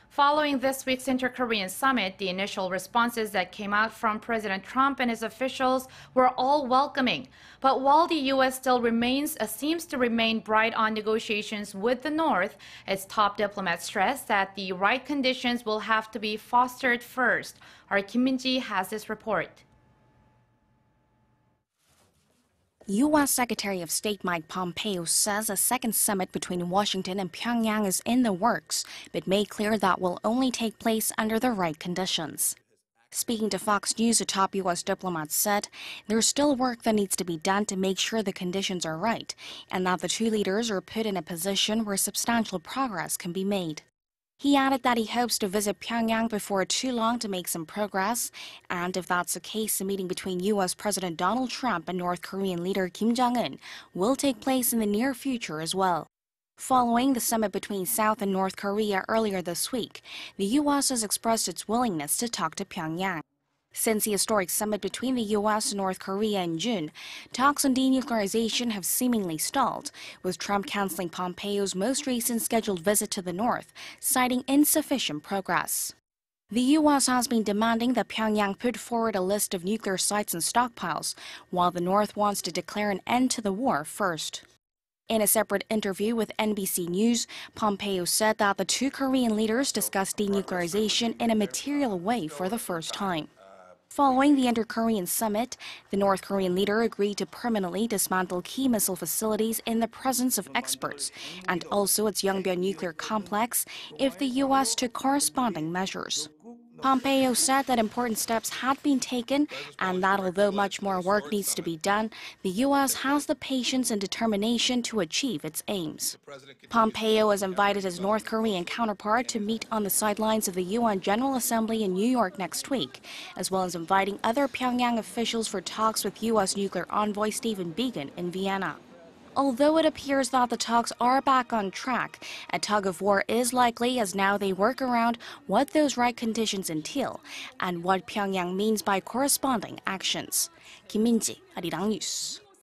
Following this week's inter-Korean summit, the initial responses that came out from President Trump and his officials were all welcoming. But while the U.S. still seems to remain bright on negotiations with the North, its top diplomats stress that the right conditions will have to be fostered first. Our Kim Min-ji has this report. U.S. Secretary of State Mike Pompeo says a second summit between Washington and Pyongyang is in the works, but made clear that will only take place under the right conditions. Speaking to Fox News, a top U.S. diplomat said there's still work that needs to be done to make sure the conditions are right, and that the two leaders are put in a position where substantial progress can be made. He added that he hopes to visit Pyongyang before too long to make some progress, and if that's the case, a meeting between U.S. President Donald Trump and North Korean leader Kim Jong-un will take place in the near future as well. Following the summit between South and North Korea earlier this week, the U.S. has expressed its willingness to talk to Pyongyang. Since the historic summit between the U.S. and North Korea in June, talks on denuclearization have seemingly stalled, with Trump canceling Pompeo's most recent scheduled visit to the North, citing insufficient progress. The U.S. has been demanding that Pyongyang put forward a list of nuclear sites and stockpiles, while the North wants to declare an end to the war first. In a separate interview with NBC News, Pompeo said that the two Korean leaders discussed denuclearization in a material way for the first time. Following the inter-Korean summit, the North Korean leader agreed to permanently dismantle key missile facilities in the presence of experts, and also its Yongbyon nuclear complex, if the U.S. took corresponding measures. Pompeo said that important steps had been taken and that although much more work needs to be done, the U.S. has the patience and determination to achieve its aims. Pompeo has invited his North Korean counterpart to meet on the sidelines of the UN General Assembly in New York next week, as well as inviting other Pyongyang officials for talks with U.S. nuclear envoy Stephen Biegun in Vienna. Although it appears that the talks are back on track, a tug-of-war is likely as now they work around what those right conditions entail and what Pyongyang means by corresponding actions. Kim Min-ji, Arirang News.